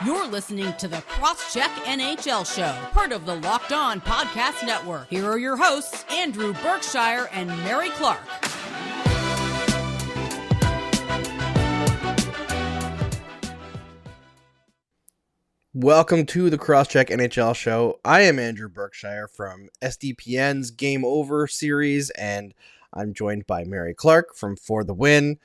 You're listening to the Cross-Check NHL Show, part of the Locked On Podcast Network. Here are your hosts, Andrew Berkshire and Mary Clarke. Welcome to the Cross-Check NHL Show. I am Andrew Berkshire from SDPN's Game Over series, and I'm joined by Mary Clarke from For the Win.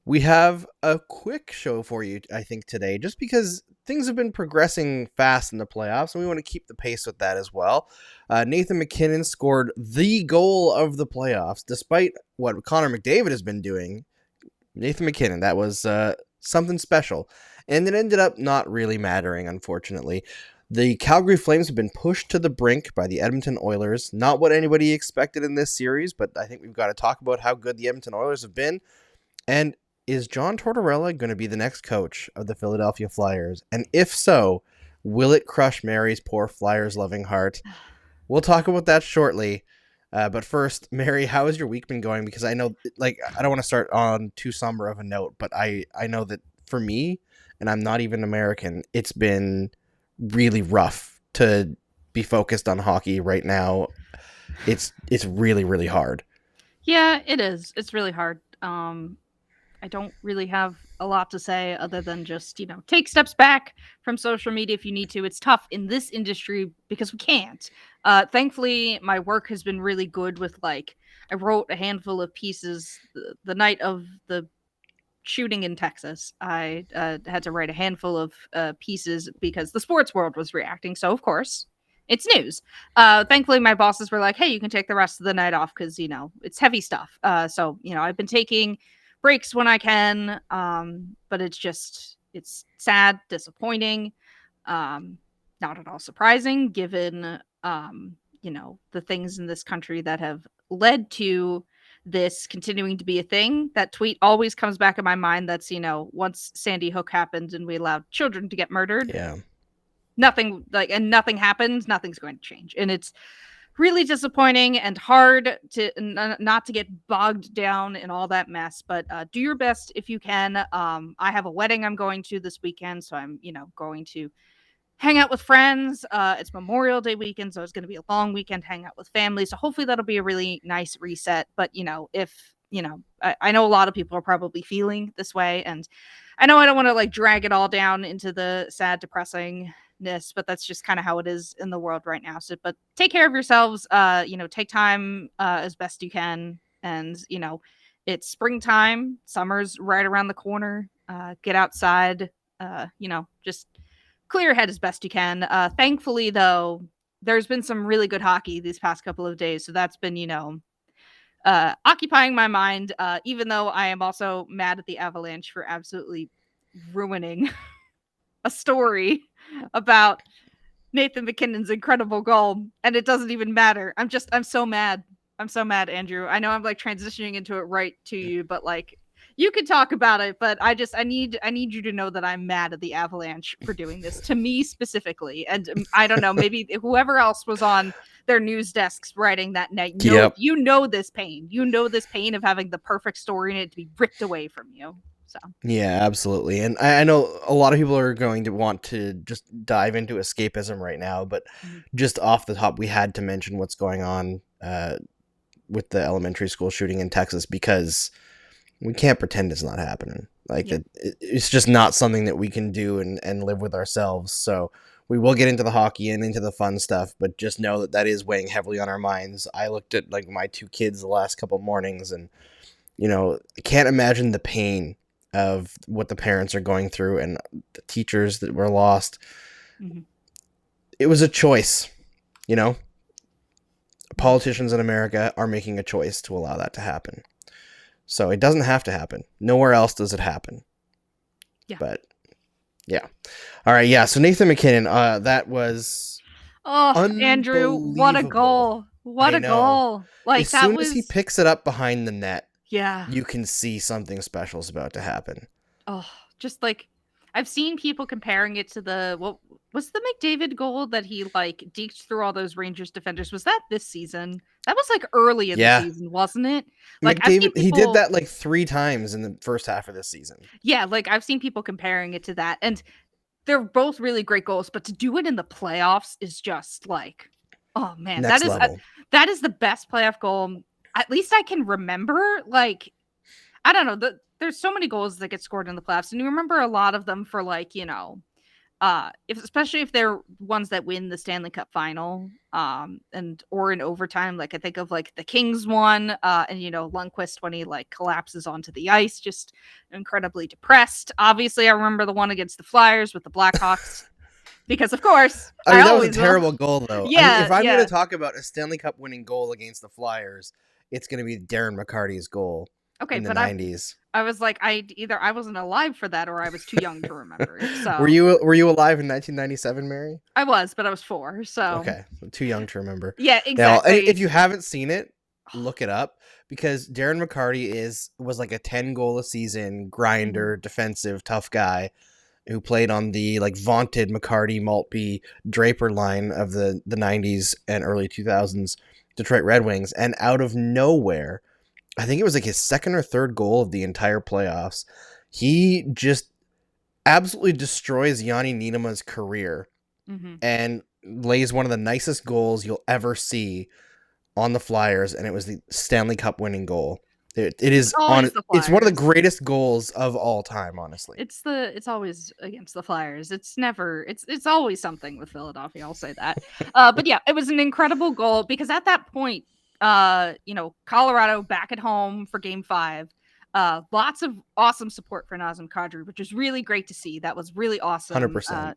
We have a quick show for you, I think, today, just because things have been progressing fast in the playoffs, and we want to keep the pace with that as well. Nathan McKinnon scored the goal of the playoffs, despite what Connor McDavid has been doing. Nathan McKinnon, that was something special, and it ended up not really mattering, unfortunately. The Calgary Flames have been pushed to the brink by the Edmonton Oilers. Not what anybody expected in this series, but I think we've got to talk about how good the Edmonton Oilers have been. And is John Tortorella going to be the next coach of the Philadelphia Flyers? And if so, will it crush Mary's poor Flyers loving heart? We'll talk about that shortly. But first, Mary, how has your week been going? Because I know, I don't want to start on too somber of a note, but I know that for me, and I'm not even American, it's been really rough to be focused on hockey right now. It's really, really hard. Yeah, it is. It's really hard. I don't really have a lot to say other than just, take steps back from social media if you need to. It's tough in this industry because we can't. Thankfully, my work has been really good with, I wrote a handful of pieces the night of the shooting in Texas. I had to write a handful of pieces because the sports world was reacting. So, of course, it's news. Thankfully, my bosses were like, hey, you can take the rest of the night off because, it's heavy stuff. So, I've been taking breaks when I can, but it's sad, disappointing, not at all surprising given, the things in this country that have led to this continuing to be a thing. That tweet always comes back in my mind. That's, once Sandy Hook happened and we allowed children to get murdered, nothing happens, nothing's going to change. And it's really disappointing and hard to not to get bogged down in all that mess, but do your best if you can. I have a wedding I'm going to this weekend, so I'm, going to hang out with friends. It's Memorial Day weekend, so it's going to be a long weekend, hang out with family. So hopefully that'll be a really nice reset. But, if, I know a lot of people are probably feeling this way, and I know I don't want to drag it all down into the sad, depressing, but that's just kind of how it is in the world right now. So, but take care of yourselves, take time as best you can. And, it's springtime, summer's right around the corner. Get outside, just clear your head as best you can. Thankfully, though, there's been some really good hockey these past couple of days. So that's been, occupying my mind, even though I am also mad at the Avalanche for absolutely ruining a story about Nathan McKinnon's incredible goal, and it doesn't even matter. I'm so mad. I'm so mad, Andrew. I know I'm transitioning into it right to you, but you could talk about it, but I need you to know that I'm mad at the Avalanche for doing this to me specifically. And I don't know, maybe whoever else was on their news desks writing that night, you know this pain. You know this pain of having the perfect story and it to be ripped away from you. So. Yeah, absolutely. And I know a lot of people are going to want to just dive into escapism right now, but just off the top, we had to mention what's going on with the elementary school shooting in Texas, because we can't pretend it's not happening. It's just not something that we can do and live with ourselves. So we will get into the hockey and into the fun stuff, but just know that is weighing heavily on our minds. I looked at my two kids the last couple mornings, and I can't imagine the pain of what the parents are going through and the teachers that were lost. Mm-hmm. It was a choice, Politicians in America are making a choice to allow that to happen. So it doesn't have to happen. Nowhere else does it happen. Yeah. But yeah. All right. Yeah. So Nathan McKinnon, that was Andrew, what a goal. What a goal. As soon as he picks it up behind the net, yeah, you can see something special is about to happen. Oh, just I've seen people comparing it to what was the McDavid goal that he deked through all those Rangers defenders. Was that this season? That was early in the season, wasn't it? McDavid, he did that 3 times in the first half of this season. Yeah, I've seen people comparing it to that, and they're both really great goals, but to do it in the playoffs is just like, oh man, Next level. That is the best playoff goal at least I can remember. Like, I don't know, there's so many goals that get scored in the playoffs, and you remember a lot of them for like, especially if they're ones that win the Stanley Cup final, and or in overtime. Like I think of like the Kings one, and Lundqvist when he like collapses onto the ice, just incredibly depressed. Obviously, I remember the one against the Flyers with the Blackhawks. Because of course, I mean, that was a terrible goal, though. Yeah, if I'm going to talk about a Stanley Cup winning goal against the Flyers, it's going to be Darren McCarty's goal in the 90s. I was like, I wasn't alive for that, or I was too young to remember it. So were you alive in 1997, Mary? I was, but I was 4. So okay, too young to remember. Yeah, exactly. Now, if you haven't seen it, look it up, because Darren McCarty was like a 10-goal a season grinder, defensive, tough guy who played on the like vaunted McCarty, Maltby, Draper line of the 90s and early 2000s Detroit Red Wings. And out of nowhere, I think it was like his second or third goal of the entire playoffs, he just absolutely destroys Yanni Niemann's career and lays one of the nicest goals you'll ever see on the Flyers, and it was the Stanley Cup winning goal. It's one of the greatest goals of all time, honestly. It's always against the Flyers. It's always something with Philadelphia, I'll say that. But yeah, it was an incredible goal because at that point, Colorado back at home for Game 5. Lots of awesome support for Nazem Kadri, which was really great to see. That was really awesome. 100%.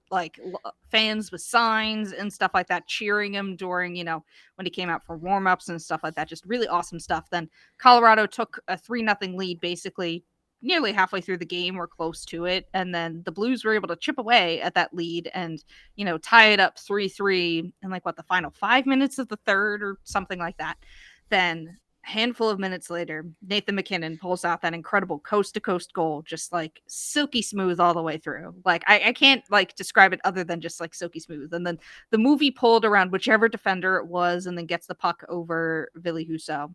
Fans with signs and stuff like that, cheering him during, when he came out for warm-ups and stuff like that. Just really awesome stuff. Then Colorado took a 3-0 lead, basically nearly halfway through the game or close to it. And then the Blues were able to chip away at that lead and, tie it up 3-3 in the final 5 minutes of the third or something like that. Then handful of minutes later, Nathan McKinnon pulls out that incredible coast-to-coast goal, just like silky smooth all the way through. Like I can't describe it other than just like silky smooth. And then the movie pulled around whichever defender it was and then gets the puck over Ville Husso.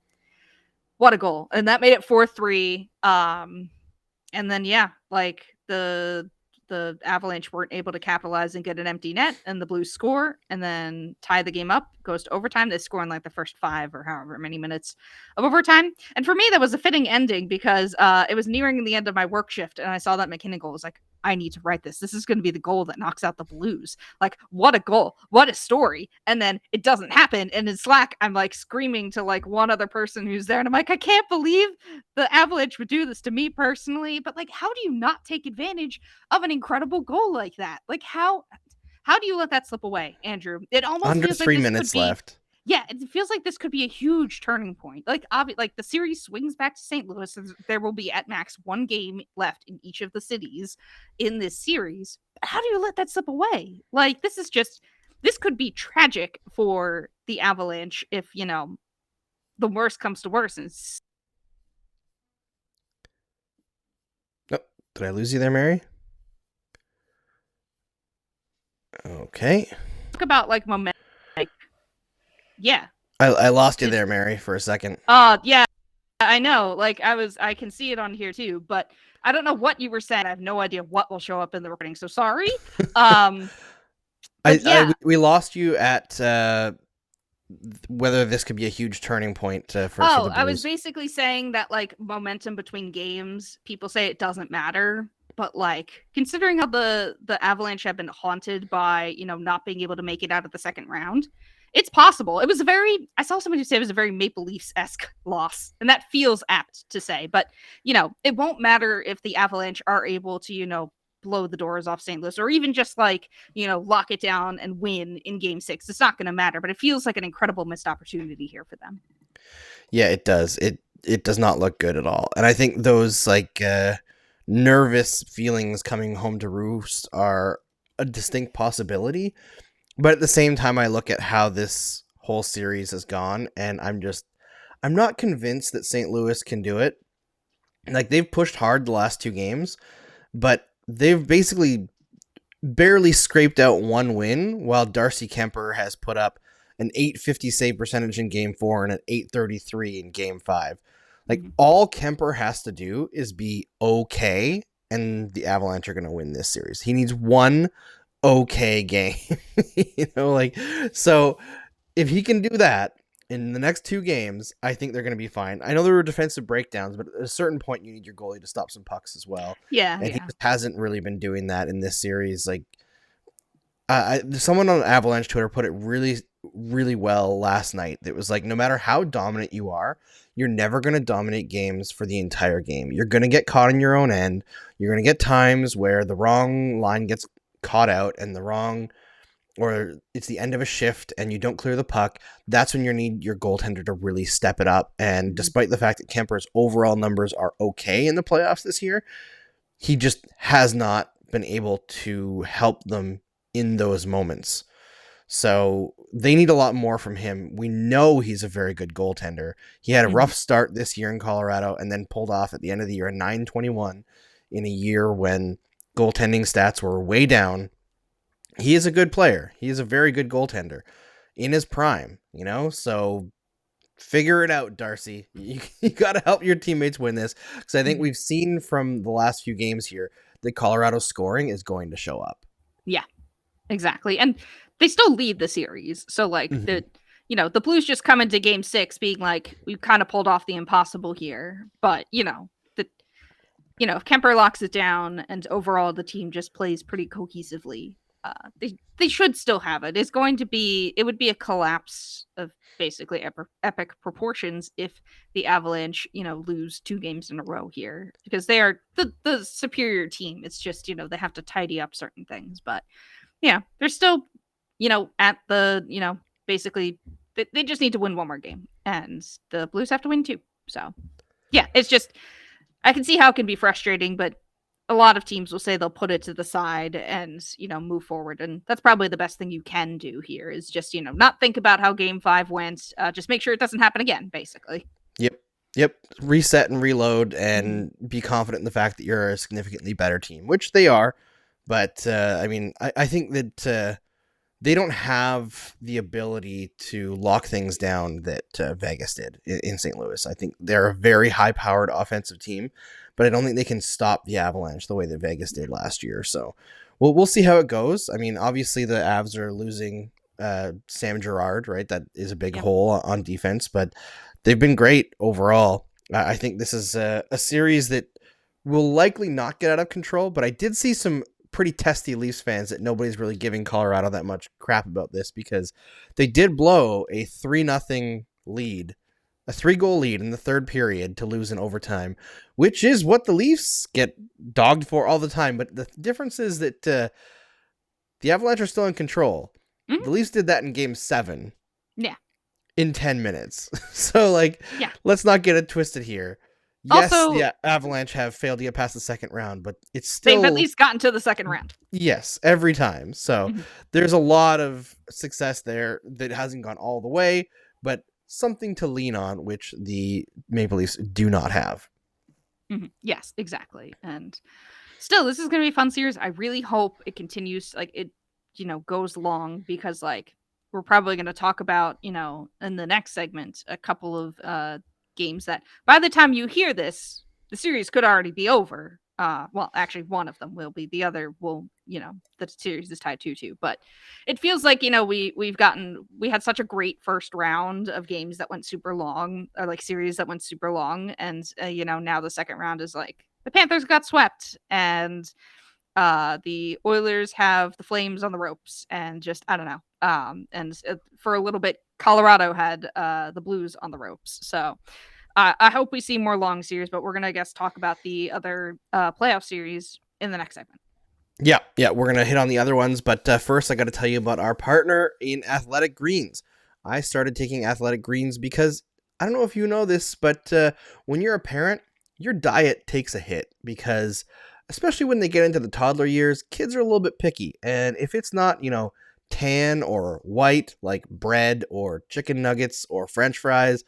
What a goal. And that made it 4-3. And then the Avalanche weren't able to capitalize and get an empty net, and the Blues score and then tie the game up, goes to overtime. They score in the first 5 or however many minutes of overtime. And for me, that was a fitting ending because it was nearing the end of my work shift, and I saw that McKinnon goal. I was like, I need to write this. This is going to be the goal that knocks out the Blues. Like, what a goal. What a story. And then it doesn't happen. And in Slack, I'm screaming to one other person who's there. And I'm like, I can't believe the Avalanche would do this to me personally. But how do you not take advantage of an incredible goal like that? How do you let that slip away, Andrew? It almost under feels 3 minutes left. Yeah, it feels like this could be a huge turning point. The series swings back to St. Louis. There will be at max 1 game left in each of the cities in this series. How do you let that slip away? This could be tragic for the Avalanche if, the worst comes to worst. Oh, did I lose you there, Mary? Okay. Talk about momentum. Yeah. I lost you there, Mary, for a second. Yeah, I know. I can see it on here too, but I don't know what you were saying. I have no idea what will show up in the recording, so sorry. We lost you at whether this could be a huge turning point for the Blues. I was basically saying that momentum between games, people say it doesn't matter. But considering how the Avalanche have been haunted by, not being able to make it out of the second round, it's possible. I saw somebody say it was a very Maple Leafs-esque loss, and that feels apt to say. But, it won't matter if the Avalanche are able to, blow the doors off St. Louis or even just lock it down and win in Game 6. It's not going to matter, but it feels like an incredible missed opportunity here for them. Yeah, it does. It does not look good at all. And I think those nervous feelings coming home to roost are a distinct possibility. But at the same time, I look at how this whole series has gone, and I'm not convinced that St. Louis can do it. They've pushed hard the last 2 games, but they've basically barely scraped out 1 win, while Darcy Kemper has put up an .850 save percentage in Game 4 and an .833 in Game 5. All Kemper has to do is be okay, and the Avalanche are going to win this series. He needs one okay game. So if he can do that in the next 2 games, I think they're going to be fine. I know there were defensive breakdowns, but at a certain point you need your goalie to stop some pucks as well. Yeah, and he just hasn't really been doing that in this series. Like, someone on Avalanche Twitter put it really, really well last night. It was like, no matter how dominant you are, you're never going to dominate games for the entire game. You're going to get caught in your own end. You're going to get times where the wrong line gets caught out and or it's the end of a shift and you don't clear the puck. That's when you need your goaltender to really step it up. And despite the fact that Kemper's overall numbers are okay in the playoffs this year, he just has not been able to help them in those moments. So they need a lot more from him. We know he's a very good goaltender. He had a rough start this year in Colorado and then pulled off at the end of the year a .921 in a year when goaltending stats were way down. He is a good player. He is a very good goaltender in his prime, so figure it out, Darcy. You got to help your teammates win this, because I think we've seen from the last few games here that Colorado's scoring is going to show up. Yeah, exactly. And they still lead the series. So the Blues just come into game 6 being like, we've kind of pulled off the impossible here. But, if Kemper locks it down and overall the team just plays pretty cohesively, they should still have it. It would be a collapse of basically epic proportions if the Avalanche, lose 2 games in a row here, because they are the superior team. It's just, they have to tidy up certain things. But yeah, they're still, at the, basically they just need to win one more game, and the Blues have to win 2. So yeah, it's just, I can see how it can be frustrating, but a lot of teams will say they'll put it to the side and, move forward. And that's probably the best thing you can do here is just, not think about how game 5 went. Just make sure it doesn't happen again, basically. Yep. Reset and reload and be confident in the fact that you're a significantly better team, which they are. But, I think that they don't have the ability to lock things down that Vegas did in St. Louis. I think they're a very high-powered offensive team, but I don't think they can stop the Avalanche the way that Vegas did last year. So we'll see how it goes. Obviously the Avs are losing Sam Girard, right? That is a big hole on defense, but they've been great overall. I think this is a series that will likely not get out of control, but I did see some pretty testy Leafs fans that nobody's really giving Colorado that much crap about this, because they did blow a 3-0 lead, a 3-goal lead in the third period to lose in overtime, which is what the Leafs get dogged for all the time. But the difference is that the Avalanche are still in control. The Leafs did that in game 7. Yeah. In 10 minutes. So let's not get it twisted here. Yes, also, the Avalanche have failed to get past the second round, but it's still... They've at least gotten to the second round. Yes, every time. So there's a lot of success there that hasn't gone all the way, but something to lean on, which the Maple Leafs do not have. Yes, exactly. And still, this is going to be a fun series. I really hope it continues, goes long, because, we're probably going to talk about, in the next segment, a couple of games that by the time you hear this, the series could already be over. Well, actually one of them will be, the other will, the series is tied 2-2, but it feels like, we had such a great first round of games that went super long, or series that went super long. And, now the second round is the Panthers got swept, and the Oilers have the Flames on the ropes, and just, I don't know. And for a little bit, Colorado had the Blues on the ropes. So I hope we see more long series, but we're going to, talk about the other playoff series in the next segment. Yeah, we're going to hit on the other ones, but first I got to tell you about our partner in Athletic Greens. I started taking Athletic Greens because, I don't know if you know this, but when you're a parent, your diet takes a hit, because especially when they get into the toddler years, kids are a little bit picky. And if it's not, tan or white, like bread or chicken nuggets or French fries,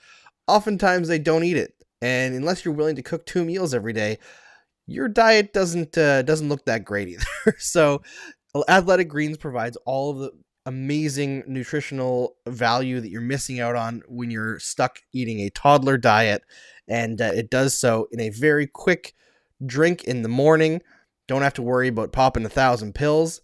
oftentimes they don't eat it. And unless you're willing to cook 2 meals every day, your diet doesn't look that great either. So Athletic Greens provides all of the amazing nutritional value that you're missing out on when you're stuck eating a toddler diet. And it does so in a very quick drink in the morning. Don't have to worry about popping 1,000 pills.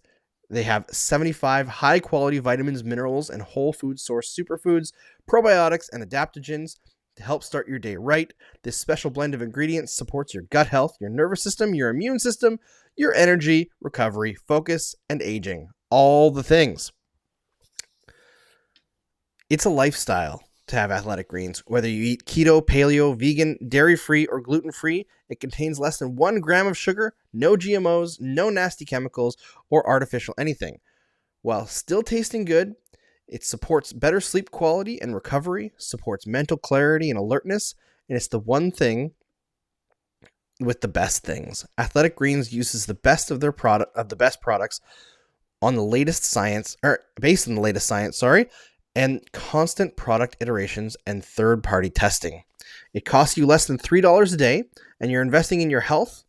They have 75 high-quality vitamins, minerals, and whole food source superfoods, probiotics, and adaptogens to help start your day right. This special blend of ingredients supports your gut health, your nervous system, your immune system, your energy, recovery, focus, and aging. All the things. It's a lifestyle to have Athletic Greens. Whether you eat keto, paleo, vegan, dairy-free, or gluten-free, it contains less than 1 gram of sugar, no GMOs, no nasty chemicals, or artificial anything. While still tasting good, it supports better sleep quality and recovery, supports mental clarity and alertness, and it's the one thing with the best things. Athletic Greens uses the best of their best products on the latest science, or based on the latest science, and constant product iterations and third-party testing. It costs you less than $3 a day, and you're investing in your health.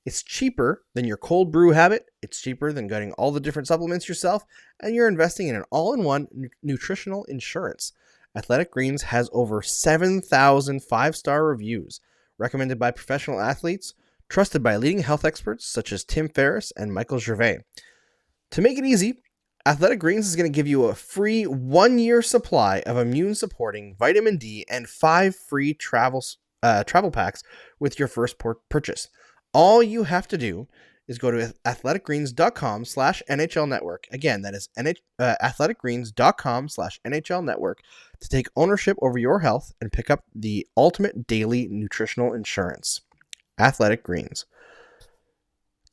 It's cheaper than your cold brew habit. It's cheaper than getting all the different supplements yourself, and you're investing in an all-in-one nutritional insurance. Athletic Greens has over 7,000 5-star reviews, recommended by professional athletes, trusted by leading health experts such as Tim Ferriss and Michael Gervais. To make it easy, Athletic Greens is going to give you a free 1-year supply of immune-supporting vitamin D and 5 free travel packs with your first purchase. All you have to do is go to athleticgreens.com/NHL Network. Again, that is athleticgreens.com/NHL Network to take ownership over your health and pick up the ultimate daily nutritional insurance. Athletic Greens.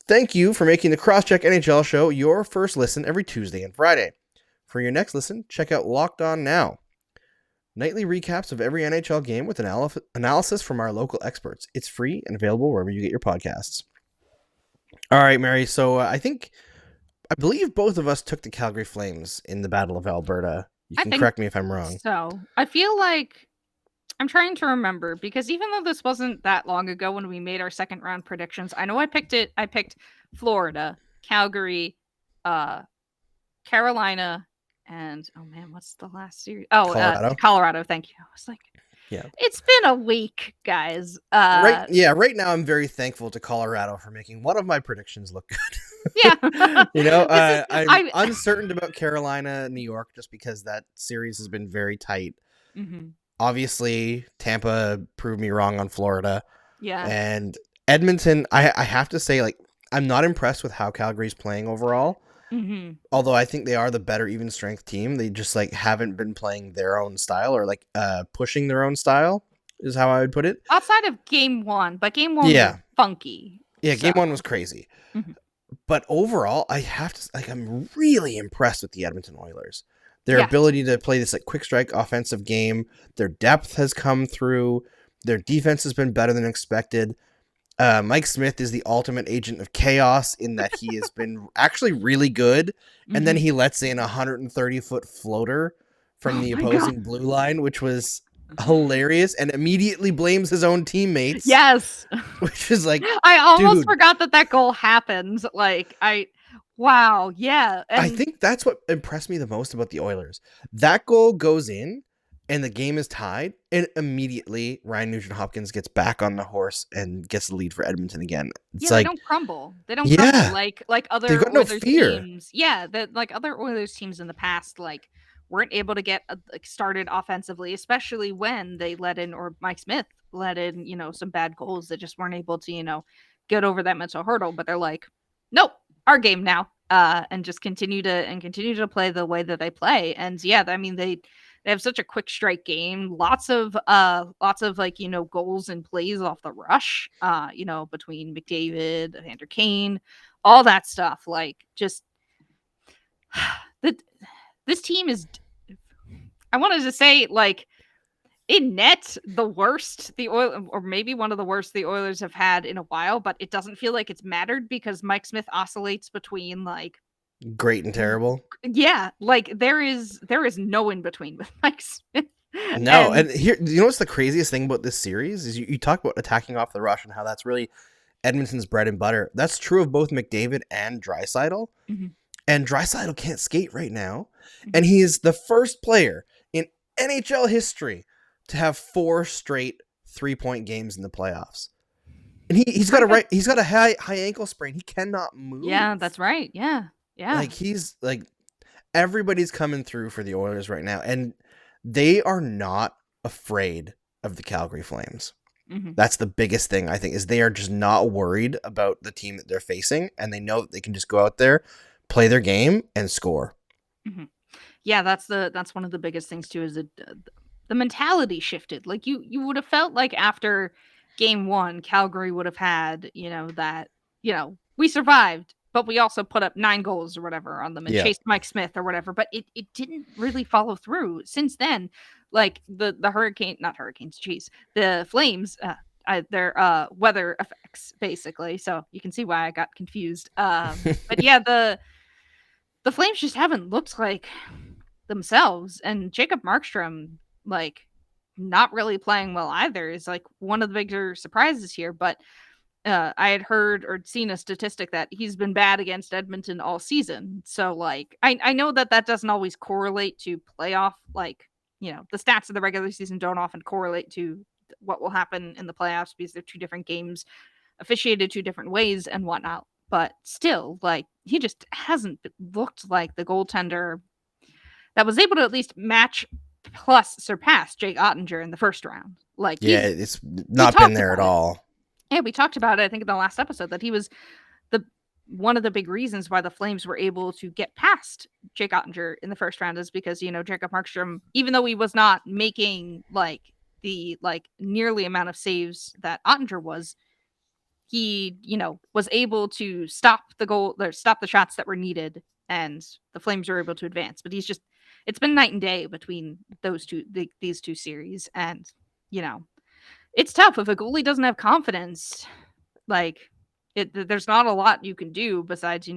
Thank you for making the Cross-Check NHL Show your first listen every Tuesday and Friday. For your next listen, check out Locked On Now. Nightly recaps of every NHL game with analysis from our local experts. It's free and available wherever you get your podcasts. All right, Mary. So I believe both of us took the Calgary Flames in the Battle of Alberta. You can correct me if I'm wrong. So I feel like I'm trying to remember, because even though this wasn't that long ago when we made our second round predictions, I know I picked Florida, Calgary, Carolina, and oh man, what's the last series? Oh, Colorado. Thank you. I was like, yeah, it's been a week, guys. Right now I'm very thankful to Colorado for making one of my predictions look good. Yeah. I'm uncertain about Carolina, New York, just because that series has been very tight. Mm-hmm. Obviously, Tampa proved me wrong on Florida. Yeah. And Edmonton, I have to say, like, I'm not impressed with how Calgary's playing overall. Mm-hmm. Although I think they are the better even strength team. They just like haven't been playing their own style, or like pushing their own style is how I would put it. Outside of game one, but game one was funky. Yeah, game one was crazy. Mm-hmm. But overall, I have to I'm really impressed with the Edmonton Oilers. Their ability to play this like quick strike offensive game, their depth has come through. Their defense has been better than expected. Mike Smith is the ultimate agent of chaos in that he has been actually really good. Mm-hmm. And then he lets in a 130-foot floater from the opposing blue line, which was hilarious, and immediately blames his own teammates. Yes. Which is like, I almost forgot that goal happened. Wow, yeah. And I think that's what impressed me the most about the Oilers. That goal goes in, and the game is tied, and immediately Ryan Nugent-Hopkins gets back on the horse and gets the lead for Edmonton again. It's they don't crumble. They don't crumble like other They've got Oilers no fear. teams. Yeah, like other Oilers teams in the past, like weren't able to get started offensively, especially when they let in, or Mike Smith let in, some bad goals that just weren't able to, get over that mental hurdle. But they're like, nope, our game now, and just continue to play the way that they play. And yeah, I mean they have such a quick strike game, lots of goals and plays off the rush, between McDavid, Andrew Kane, all that stuff. Like just this team is, I wanted to say, like, in net, the worst or maybe one of the worst the Oilers have had in a while, but it doesn't feel like it's mattered because Mike Smith oscillates between like great and terrible. Yeah, like there is no in between with Mike Smith. No, and here, you know what's the craziest thing about this series is you talk about attacking off the rush and how that's really Edmonton's bread and butter. That's true of both McDavid and Draisaitl. Mm-hmm. And Draisaitl can't skate right now, and he is the first player in NHL history to have 4 straight 3-point games in the playoffs. And he's got a high ankle sprain. He cannot move. Yeah, that's right. Yeah. Like he's like everybody's coming through for the Oilers right now, and they are not afraid of the Calgary Flames. Mm-hmm. That's the biggest thing, I think, is they are just not worried about the team that they're facing, and they know that they can just go out there, play their game, and score. Mm-hmm. Yeah, that's one of the biggest things too, is the mentality shifted. Like you would have felt like after game 1, Calgary would have had, that, we survived, but we also put up 9 goals or whatever on them and chased Mike Smith or whatever. But it didn't really follow through. Since then, like the Flames, their weather effects, basically. So you can see why I got confused. But yeah, the Flames just haven't looked like themselves, and Jacob Markstrom, like, not really playing well either, is like one of the bigger surprises here. But I had heard or seen a statistic that he's been bad against Edmonton all season. So like, I know that doesn't always correlate to playoff, like, the stats of the regular season don't often correlate to what will happen in the playoffs because they're 2 different games officiated 2 different ways and whatnot. But still, like, he just hasn't looked like the goaltender that was able to at least match plus surpass Jake Ottinger in the first round. Like, it's not been there at all. Yeah, we talked about it, I think, in the last episode, that he was one of the big reasons why the Flames were able to get past Jake Ottinger in the first round is because, Jacob Markstrom, even though he was not making the nearly amount of saves that Ottinger was, he, was able to stop the goal or stop the shots that were needed, and the Flames were able to advance. But it's been night and day between these 2 series, and it's tough if a goalie doesn't have confidence. Like, there's not a lot you can do besides,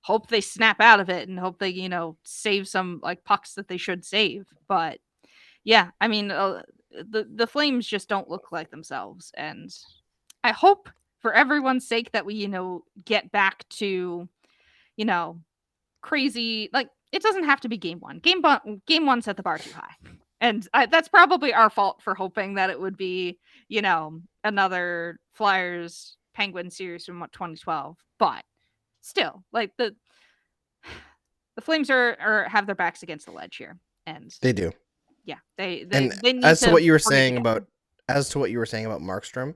hope they snap out of it and hope they, save some like pucks that they should save. But yeah, I mean, the Flames just don't look like themselves, and I hope for everyone's sake that we, get back to, crazy. Like, it doesn't have to be game 1. Game 1 set the bar too high. And that's probably our fault for hoping that it would be, another Flyers Penguins series from 2012. But still, like, the Flames are have their backs against the ledge here, and they do. Yeah, they need as to what you were saying about Markstrom,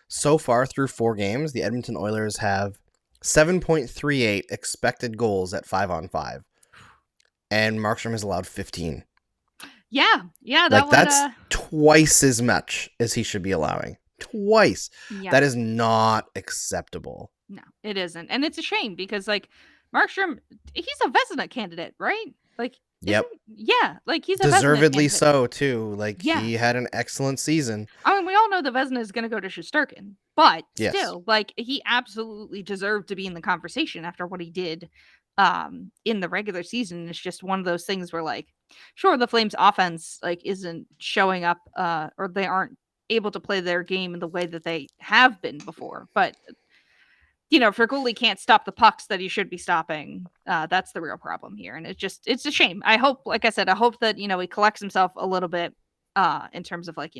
so far through 4 games, the Edmonton Oilers have 7.38 expected goals at 5-on-5, and Markstrom has allowed 15. Yeah, that's twice as much as he should be allowing. Twice. Yeah. That is not acceptable. No, it isn't, and it's a shame because, like, Markstrom, he's a Vezina candidate, right? Like, yep, yeah, like, he's deservedly so too. Like, he had an excellent season. I mean, we all know the Vezina is going to go to Shesterkin, but still, like, he absolutely deserved to be in the conversation after what he did in the regular season. It's just one of those things where, like, sure, the Flames offense, like, isn't showing up, or they aren't able to play their game in the way that they have been before, but if your goalie can't stop the pucks that he should be stopping, that's the real problem here. And it's a shame. I hope, like I said, that, he collects himself a little bit in terms of, like,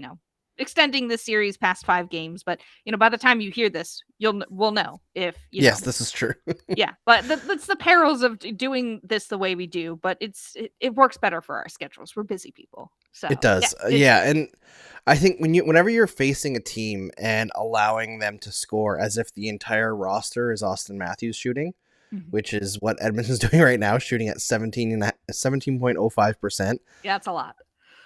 extending this series past 5 games. But, by the time you hear this, we'll know if, yes, this is true. Yeah, but that's the perils of doing this the way we do. But it works better for our schedules. We're busy people. So it does. And I think whenever you're facing a team and allowing them to score as if the entire roster is Austin Matthews shooting, which is what Edmonton's doing right now, shooting at 17.05%. Yeah, that's a lot.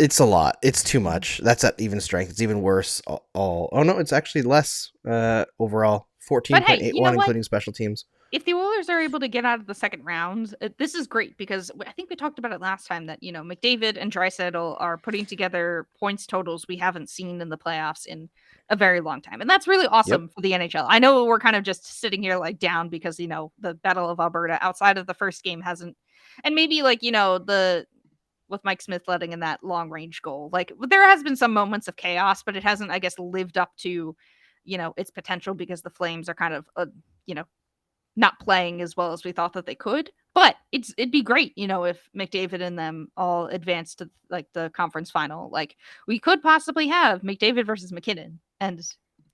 It's a lot. It's too much. That's at even strength. It's even worse. Oh no, it's actually less overall. 14.81, including special teams. If the Oilers are able to get out of the second round, this is great because I think we talked about it last time that, McDavid and Draisaitl are putting together points totals we haven't seen in the playoffs in a very long time. And that's really awesome for the NHL. I know we're kind of just sitting here like down because, the Battle of Alberta outside of the first game hasn't, and maybe like, with Mike Smith letting in that long range goal, like there has been some moments of chaos, but it hasn't, I guess, lived up to, its potential because the Flames are kind of, not playing as well as we thought that they could. But it'd be great, if McDavid and them all advanced to like the conference final. Like, we could possibly have McDavid versus McKinnon, and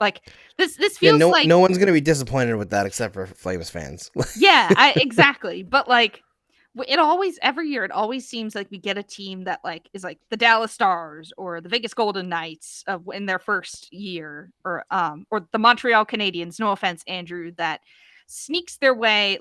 Like this Yeah, feels no, like no one's gonna be disappointed with that except for Flames fans. yeah, exactly. But like every year it always seems like we get a team that like is like the Dallas Stars or the Vegas Golden Knights in their first year, or the Montreal Canadiens. No offense, Andrew, that sneaks their way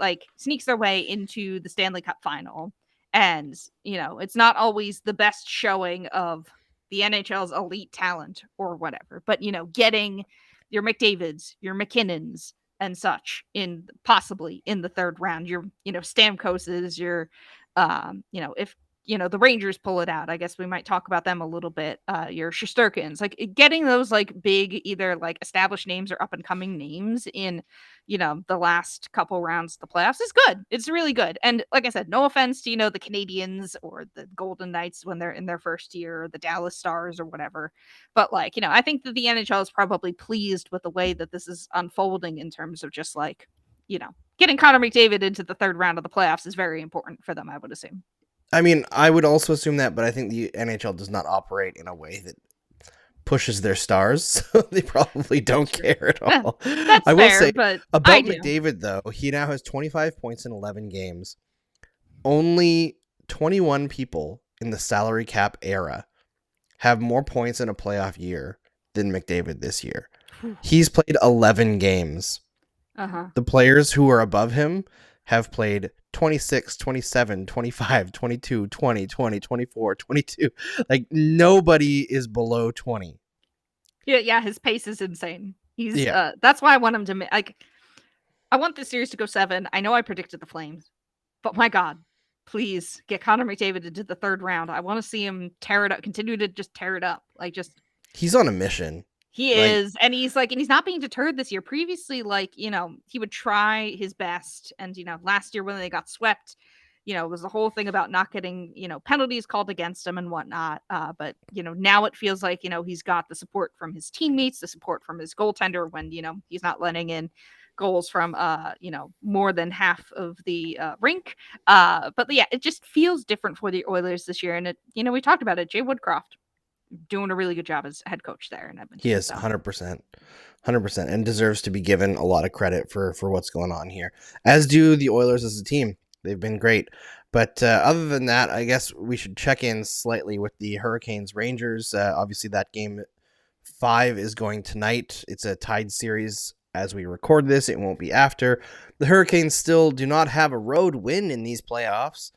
into the Stanley Cup final. And it's not always the best showing of the NHL's elite talent or whatever, but getting your McDavids, your McKinnons, and such in possibly in the third round. Your Stamkoses, your if the Rangers pull it out, I guess we might talk about them a little bit. Your Shesterkins, like getting those like big either like established names or up and coming names in the last couple rounds of the playoffs is good. It's really good. And like I said, no offense to the Canadians or the Golden Knights when they're in their first year, or the Dallas Stars or whatever, but like I think that the NHL is probably pleased with the way that this is unfolding in terms of just like getting Connor McDavid into the third round of the playoffs is very important for them, I would assume. I mean, I would also assume that, but I think the NHL does not operate in a way that pushes their stars, so they probably don't care at all. That's I will fair, say but about McDavid, though, he now has 25 points in 11 games. Only 21 people in the salary cap era have more points in a playoff year than McDavid this year. He's played 11 games. The players who are above him have played 26, 27, 25, 22, 20, 20, 24, 22. Like, nobody is below 20. Yeah, his pace is insane. He's that's why I want him to I want this series to go 7. I know I predicted the Flames, but my God, please get Connor McDavid into the third round. I want to see him tear it up, continue to just tear it up. Like, just he's on a mission. He is, and he's not being deterred this year. Previously, he would try his best, and last year when they got swept, it was the whole thing about not getting penalties called against him and whatnot. But now it feels like he's got the support from his teammates, the support from his goaltender when he's not letting in goals from more than half of the rink. But yeah, it just feels different for the Oilers this year, and it we talked about it. Jay Woodcroft doing a really good job as head coach there in Edmonton. He is 100%, and deserves to be given a lot of credit for what's going on here, as do the Oilers as a team. They've been great. But other than that, I guess we should check in slightly with the Hurricanes Rangers. Obviously, that game 5 is going tonight. It's a tied series as we record this. It won't be after. The Hurricanes still do not have a road win in these playoffs,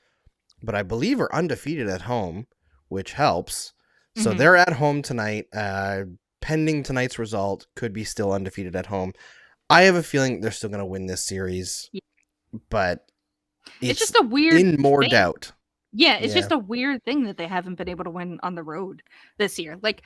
but I believe are undefeated at home, which helps. So they're at home tonight. Pending tonight's result, could be still undefeated at home. I have a feeling they're still going to win this series, but it's just a weird in more thing. Doubt. Yeah, it's just a weird thing that they haven't been able to win on the road this year. Like,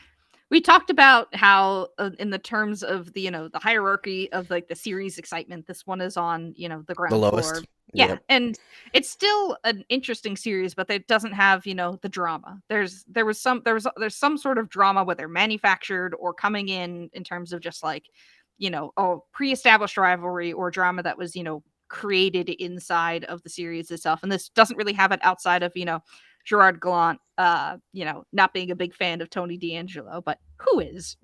we talked about how in the terms of the the hierarchy of like the series excitement, this one is on the ground the lowest floor. Yeah, and it's still an interesting series, but it doesn't have the drama. There's some sort of drama, whether manufactured or coming in terms of just like a pre-established rivalry or drama that was created inside of the series itself. And this doesn't really have it outside of Gerard Gallant, not being a big fan of Tony DeAngelo, but who is?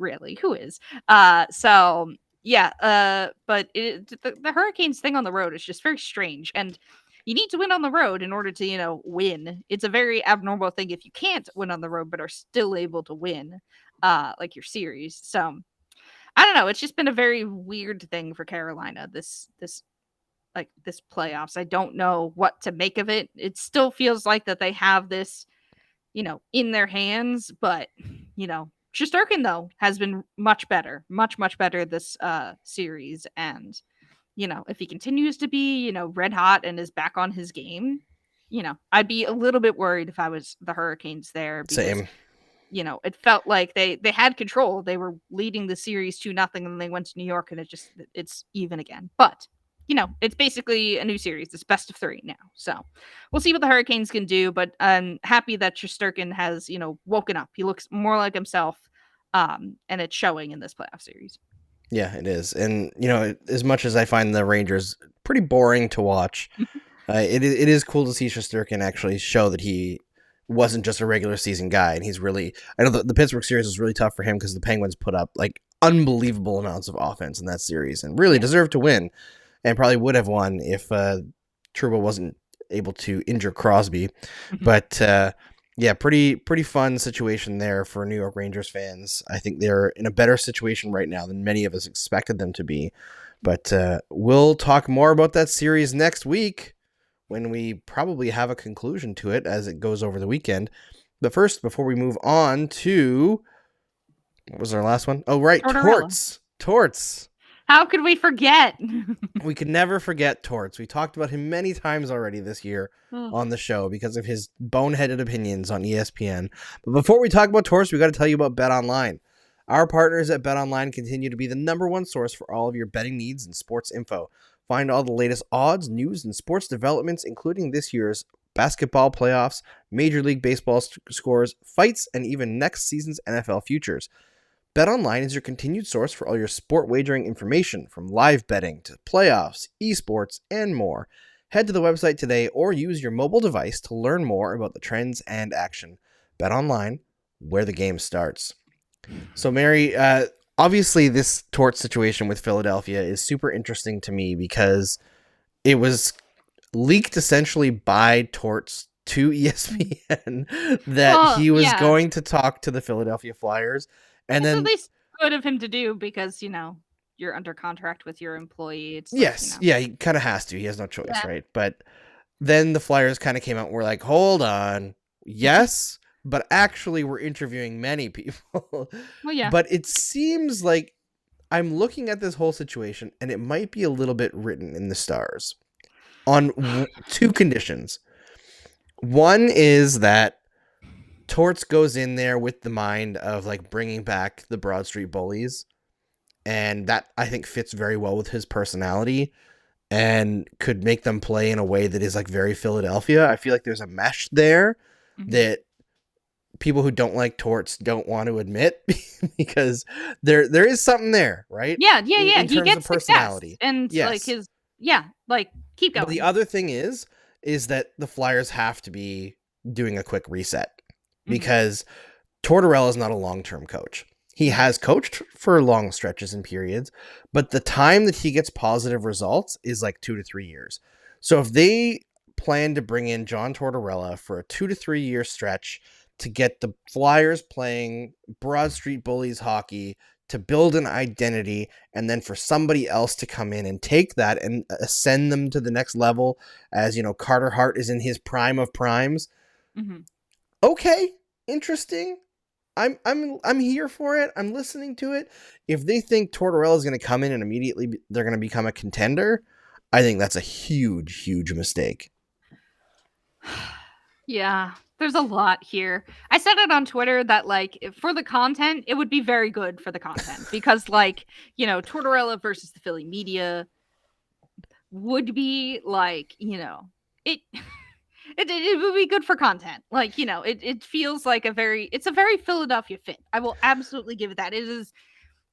So yeah, but the Hurricanes thing on the road is just very strange, and you need to win on the road in order to win. It's a very abnormal thing if you can't win on the road but are still able to win like your series. So I don't know, it's just been a very weird thing for Carolina this playoffs. I don't know what to make of it. It still feels like that they have this in their hands, but Shesterkin, though, has been much better this series. And, if he continues to be, red hot and is back on his game, I'd be a little bit worried if I was the Hurricanes there. Because, Same. It felt like they had control. They were leading the series 2-0, and they went to New York, and it's even again. But, it's basically a new series. It's best of 3 now. So we'll see what the Hurricanes can do, but I'm happy that Shesterkin has, woken up. He looks more like himself, and it's showing in this playoff series. Yeah, it is. And, as much as I find the Rangers pretty boring to watch, it is cool to see Shesterkin actually show that he wasn't just a regular season guy. And he's really, I know the Pittsburgh series was really tough for him because the Penguins put up like unbelievable amounts of offense in that series and really deserved to win, and probably would have won if Trouba wasn't able to injure Crosby. But pretty fun situation there for New York Rangers fans. I think they're in a better situation right now than many of us expected them to be. But we'll talk more about that series next week when we probably have a conclusion to it as it goes over the weekend. But first, before we move on to... What was our last one? Oh, right. Tortorella. Torts. How could we forget? We could never forget Torts. We talked about him many times already this year on the show because of his boneheaded opinions on ESPN. But before we talk about Torts, we got to tell you about BetOnline. Our partners at BetOnline continue to be the #1 source for all of your betting needs and sports info. Find all the latest odds, news, and sports developments, including this year's basketball playoffs, Major League Baseball scores, fights, and even next season's NFL futures. BetOnline is your continued source for all your sport wagering information, from live betting to playoffs, esports, and more. Head to the website today or use your mobile device to learn more about the trends and action. BetOnline, where the game starts. So, Mary, obviously this Torts situation with Philadelphia is super interesting to me because it was leaked essentially by Torts to ESPN that he was going to talk to the Philadelphia Flyers. And then, at least good of him to do because, you're under contract with your employee. It's he kind of has to. He has no choice, right? But then the Flyers kind of came out and were like, hold on. Yes, but actually we're interviewing many people. Well, yeah. But it seems like I'm looking at this whole situation and it might be a little bit written in the stars on two conditions. One is that Torts goes in there with the mind of like bringing back the Broad Street Bullies, and that I think fits very well with his personality and could make them play in a way that is like very Philadelphia. I feel like there's a mesh there that people who don't like Torts don't want to admit because there is something there, right? Yeah. In He terms gets of personality and like his keep going. But the other thing is that the Flyers have to be doing a quick reset. Because Tortorella is not a long-term coach. He has coached for long stretches and periods, but the time that he gets positive results is like 2 to 3 years. So if they plan to bring in John Tortorella for a 2 to 3 year stretch to get the Flyers playing Broad Street Bullies hockey, to build an identity, and then for somebody else to come in and take that and ascend them to the next level, as Carter Hart is in his prime of primes. Okay, interesting. I'm here for it. I'm listening to it. If they think Tortorella is going to come in and immediately they're going to become a contender, I think that's a huge, huge mistake. Yeah, there's a lot here. I said it on Twitter that for the content, it would be very good for the content because Tortorella versus the Philly media would be it. It would be good for content. It feels like it's a very Philadelphia fit. I will absolutely give it that. It is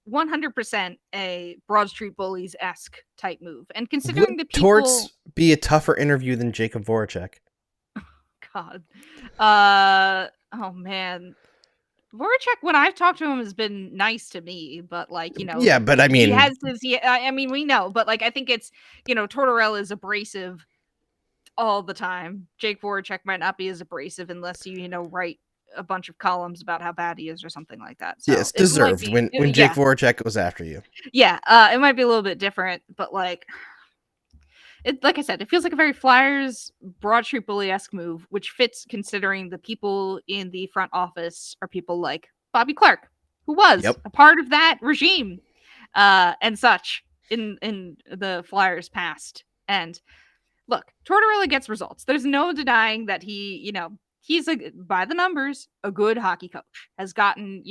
100% a Broad Street Bullies-esque type move. And considering would the people... Torts be a tougher interview than Jacob Voracek? God. Oh, man. Voracek, when I've talked to him, has been nice to me, but Yeah, but I mean... He has his... we know, but I think it's, Tortorella is abrasive all the time. Jake Voracek might not be as abrasive unless you write a bunch of columns about how bad he is or something like that. So yes, deserved when Jake Voracek goes after you. Yeah, it might be a little bit different, but like I said, it feels like a very Flyers Broad Street Bully-esque move, which fits considering the people in the front office are people like Bobby Clarke, who was a part of that regime and such in the Flyers past. And look, Tortorella gets results. There's no denying that he's by the numbers, a good hockey coach. Has gotten,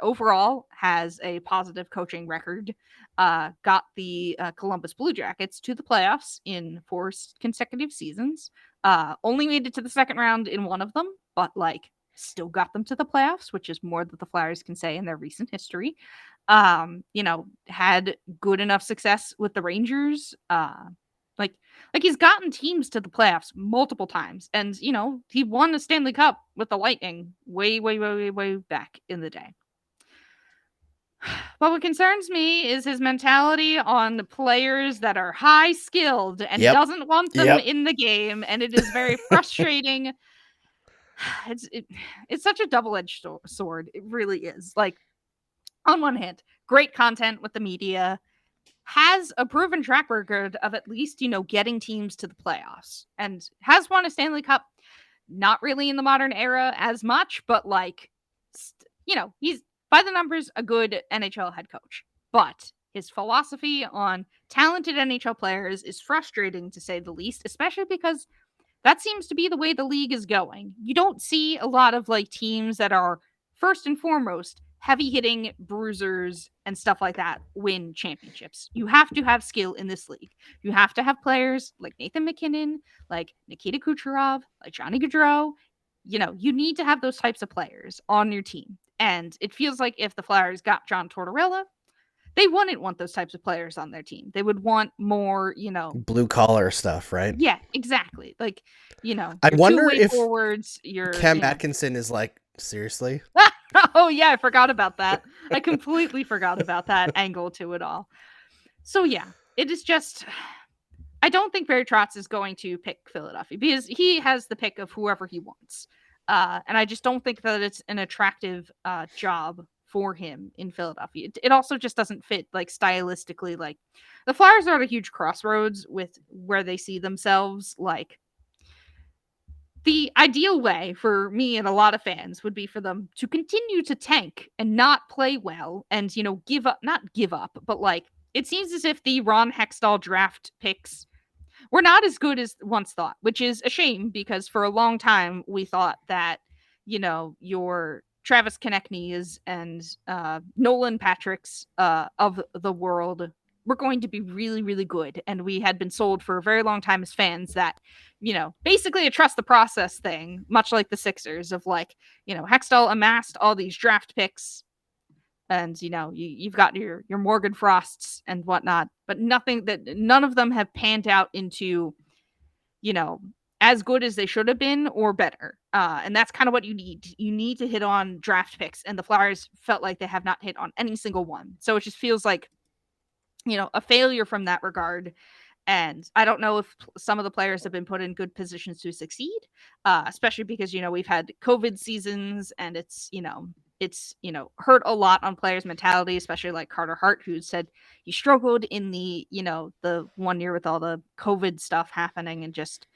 overall has a positive coaching record. Got the Columbus Blue Jackets to the playoffs in 4 consecutive seasons. Only made it to the second round in one of them, but still got them to the playoffs, which is more than the Flyers can say in their recent history. Had good enough success with the Rangers. He's gotten teams to the playoffs multiple times, and he won the Stanley Cup with the Lightning way back in the day. But what concerns me is his mentality on the players that are high skilled and Yep. doesn't want them Yep. in the game, and it is very frustrating. It's such a double-edged sword. It really is. Like, on one hand, great content with the media, has a proven track record of at least, getting teams to the playoffs, and has won a Stanley Cup. Not really in the modern era as much, but like, he's by the numbers a good NHL head coach. But his philosophy on talented NHL players is frustrating to say the least, especially because that seems to be the way the league is going. You don't see a lot of like teams that are first and foremost heavy hitting bruisers and stuff like that win championships. You have to have skill in this league. You have to have players like Nathan McKinnon, like Nikita Kucherov, like Johnny Gaudreau. You need to have those types of players on your team. And it feels like if the Flyers got John Tortorella, they wouldn't want those types of players on their team. They would want more, blue collar stuff, right? yeah, exactly. Like, I your wonder two-way if forwards, your Cam Atkinson is like, seriously? Oh yeah, I forgot about that. I completely forgot about that angle to it all. So yeah, it is just I don't think Barry Trotz is going to pick Philadelphia because he has the pick of whoever he wants. And I just don't think that it's an attractive job for him in Philadelphia. It also just doesn't fit like stylistically. Like the Flyers are at a huge crossroads with where they see themselves. Like the ideal way for me and a lot of fans would be for them to continue to tank and not play well and, give up, not give up, but like it seems as if the Ron Hextall draft picks were not as good as once thought, which is a shame because for a long time we thought that, your Travis Konechny's and Nolan Patrick's of the world were going to be really, really good. And we had been sold for a very long time as fans that, basically a trust the process thing, much like the Sixers of like, Hextall amassed all these draft picks and you've got your Morgan Frosts and whatnot, but none of them have panned out into as good as they should have been or better. And that's kind of what you need to hit on draft picks, and the Flyers felt like they have not hit on any single one. So it just feels like a failure from that regard. And I don't know if some of the players have been put in good positions to succeed, especially because, we've had COVID seasons and it's hurt a lot on players' mentality, especially like Carter Hart, who said he struggled in the 1 year with all the COVID stuff happening. And just,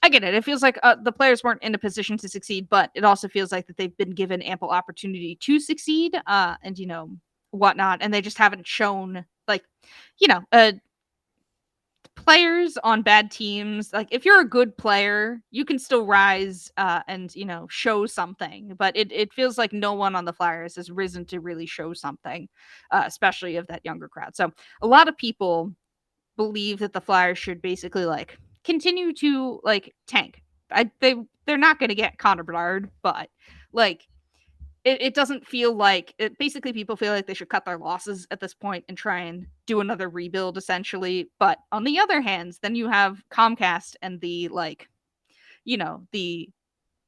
I get it. It feels like the players weren't in a position to succeed, but it also feels like that they've been given ample opportunity to succeed and, whatnot. And they just haven't shown like, players on bad teams, like if you're a good player you can still rise and show something, but it feels like no one on the Flyers has risen to really show something, especially of that younger crowd. So a lot of people believe that the Flyers should basically like continue to like tank. They're not going to get Connor Bedard, but like it doesn't feel like it. Basically, people feel like they should cut their losses at this point and try and do another rebuild, essentially. But on the other hand, then you have Comcast and the the